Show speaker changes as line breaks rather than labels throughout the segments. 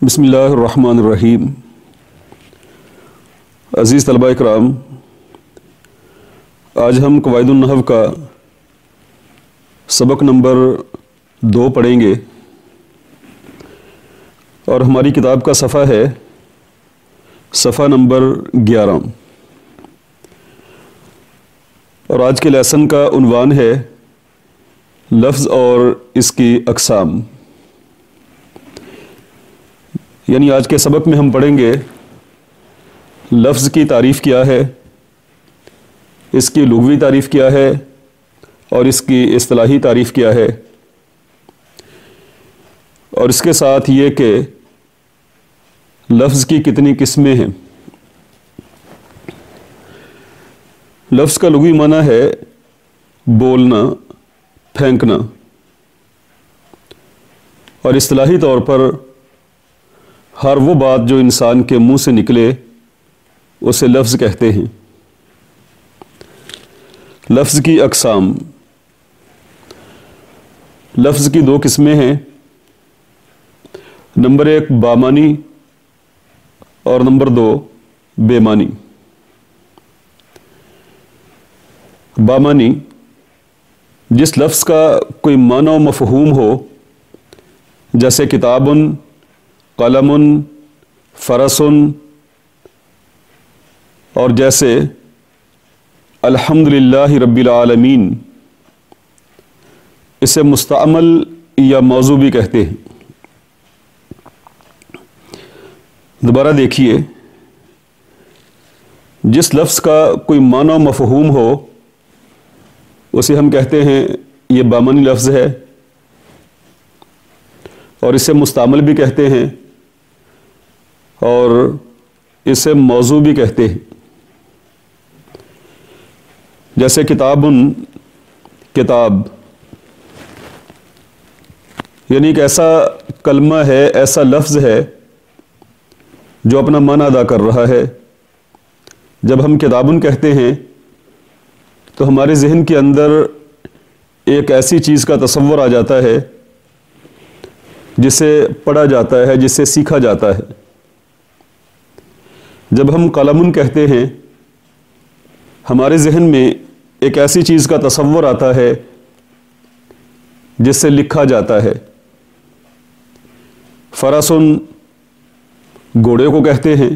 بسم اللہ الرحمن الرحیم۔ عزیز طلبہ اکرام، آج ہم قواعد النحو کا سبق نمبر 2 پڑھیں گے اور ہماری کتاب کا صفحہ ہے صفحہ نمبر 11 اور آج کے لیسن کا عنوان ہے لفظ اور اس کی اقسام۔ یعنی آج کے سبق میں ہم پڑھیں گے لفظ کی تعریف کیا ہے، اس کی لغوی تعریف کیا ہے اور اس کی اصطلاحی تعریف کیا ہے، اور اس کے ساتھ یہ کہ لفظ کی کتنی قسمیں ہیں۔ لفظ کا لغوی معنی ہے بولنا، پھینکنا، اور اصطلاحی طور پر ہر وہ بات جو انسان کے منہ سے نکلے اسے لفظ کہتے ہیں۔ لفظ کی اقسام، لفظ کی 2 قسمیں ہیں۔ نمبر 1 بامانی اور نمبر 2 بے معنی۔ بامانی جس لفظ کا کوئی معنی و مفہوم ہو، جیسے کتابن، قلم، فرسن، اور جیسے الحمدللہ رب العالمین، اسے مستعمل یا موضوع بھی کہتے ہیں۔ دوبارہ دیکھیے، جس لفظ کا کوئی معنی و مفہوم ہو اسے ہم کہتے ہیں یہ بامانی لفظ ہے، اور اسے مستعمل بھی کہتے ہیں اور اسے موضوع بھی کہتے ہیں۔ جیسے کتابن، کتاب، یعنی ایک ایسا کلمہ ہے، ایسا لفظ ہے جو اپنا معنی ادا کر رہا ہے۔ جب ہم کتابن کہتے ہیں تو ہمارے ذہن کے اندر ایک ایسی چیز کا تصور آ جاتا ہے جسے پڑھا جاتا ہے، جسے سیکھا جاتا ہے۔ جب ہم قلمن کہتے ہیں ہمارے ذہن میں ایک ایسی چیز کا تصور آتا ہے جس سے لکھا جاتا ہے۔ فرسن گھوڑے کو کہتے ہیں۔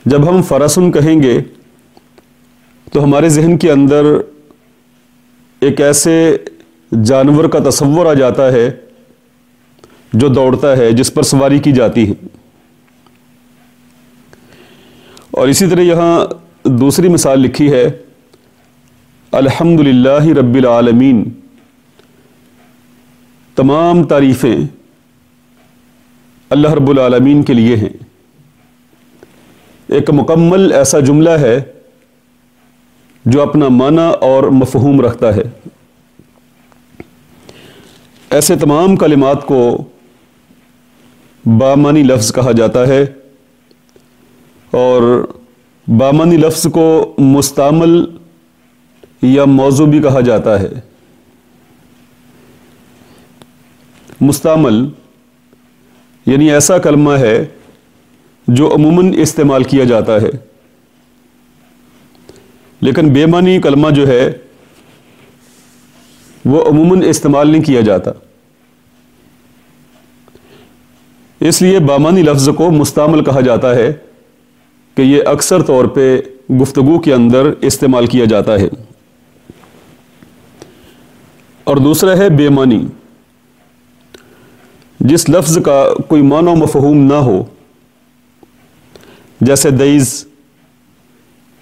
جب ہم فرسن کہیں گے تو ہمارے ذہن کے اندر ایک ایسے جانور کا تصور آ جاتا ہے جو دوڑتا ہے، جس پر سواری کی جاتی ہے۔ اور اسی طرح یہاں دوسری مثال لکھی ہے الحمدللہ رب العالمین، تمام تعریفیں اللہ رب العالمین کے لیے ہیں۔ ایک مکمل ایسا جملہ ہے جو اپنا معنی اور مفہوم رکھتا ہے۔ ایسے تمام کلمات کو بامانی لفظ کہا جاتا ہے، اور بامانی لفظ کو مستعمل یا موضوع بھی کہا جاتا ہے۔ مستعمل یعنی ایسا کلمہ ہے جو عموماً استعمال کیا جاتا ہے، لیکن بے معنی کلمہ جو ہے وہ عموماً استعمال نہیں کیا جاتا۔ اس لیے بامانی لفظ کو مستعمل کہا جاتا ہے کہ یہ اکثر طور پہ گفتگو کے اندر استعمال کیا جاتا ہے۔ اور دوسرا ہے بے معنی، جس لفظ کا کوئی معنی و مفہوم نہ ہو، جیسے دیز،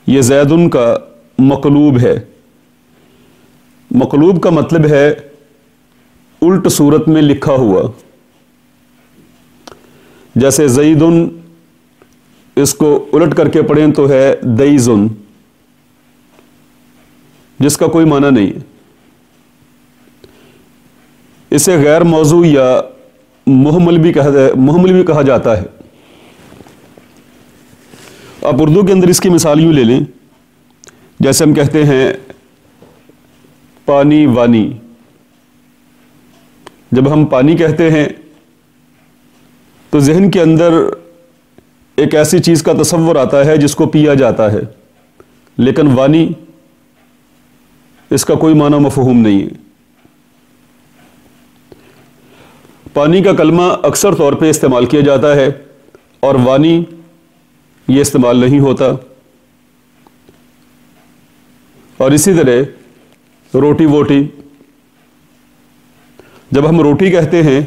یہ زیدن کا مقلوب ہے۔ مقلوب کا مطلب ہے الٹ صورت میں لکھا ہوا، جیسے زیدن، اس کو الٹ کر کے پڑھیں تو ہے دیزن، جس کا کوئی معنی نہیں ہے۔ اسے غیر موضوع یا مہمل بھی کہا جاتا ہے۔ آپ اردو کے اندر اس کی مثال یوں لے لیں، جیسے ہم کہتے ہیں پانی وانی۔ جب ہم پانی کہتے ہیں تو ذہن کے اندر ایک ایسی چیز کا تصور آتا ہے جس کو پیا جاتا ہے، لیکن وانی اس کا کوئی معنی مفہوم نہیں ہے۔ پانی کا کلمہ اکثر طور پہ استعمال کیا جاتا ہے اور وانی یہ استعمال نہیں ہوتا۔ اور اسی طرح روٹی ووٹی، جب ہم روٹی کہتے ہیں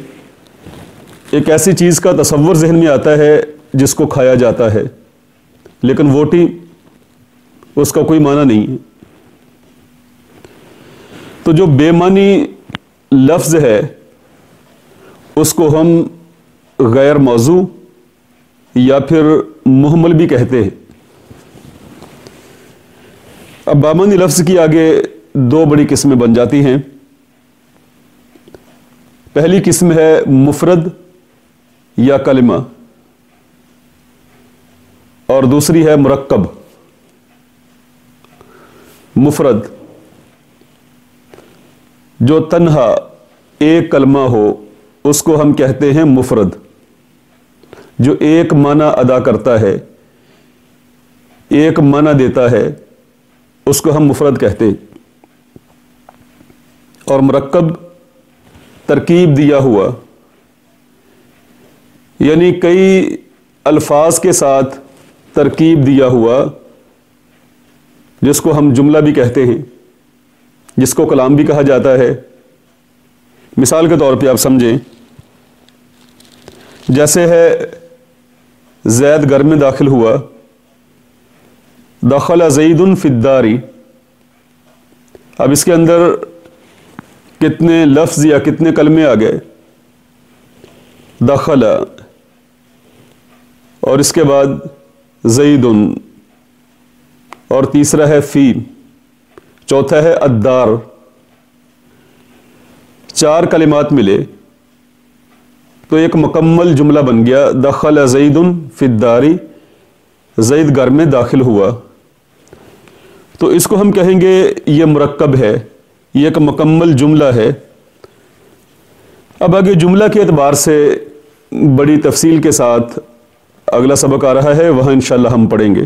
ایک ایسی چیز کا تصور ذہن میں آتا ہے جس کو کھایا جاتا ہے، لیکن ووٹی اس کا کوئی معنی نہیں ہے۔ تو جو بے معنی لفظ ہے اس کو ہم غیر موضوع یا پھر مہمل بھی کہتے ہیں۔ اب بامعنی لفظ کی آگے دو بڑی قسمیں بن جاتی ہیں۔ پہلی قسم ہے مفرد یا کلمہ، اور دوسری ہے مرکب۔ مفرد جو تنہا ایک کلمہ ہو اس کو ہم کہتے ہیں مفرد، جو ایک معنی ادا کرتا ہے، ایک معنی دیتا ہے، اس کو ہم مفرد کہتے ہیں۔ اور مرکب ترکیب دیا ہوا، یعنی کئی الفاظ کے ساتھ ترکیب دیا ہوا، جس کو ہم جملہ بھی کہتے ہیں، جس کو کلام بھی کہا جاتا ہے۔ مثال کے طور پہ آپ سمجھیں، جیسے ہے زید گھر میں داخل ہوا، دخل زید فی الدار۔ اب اس کے اندر کتنے لفظ یا کتنے کلمے آ گئے؟ دخل، اور اس کے بعد زید، اور تیسرا ہے فی، چوتھا ہے الدار۔ چار کلمات ملے تو ایک مکمل جملہ بن گیا، دخل زید فی الدار، زید گھر میں داخل ہوا۔ تو اس کو ہم کہیں گے یہ مرکب ہے، یہ ایک مکمل جملہ ہے۔ اب آگے جملہ کے اعتبار سے بڑی تفصیل کے ساتھ اگلا سبق آ رہا ہے، وہاں انشاءاللہ ہم پڑھیں گے۔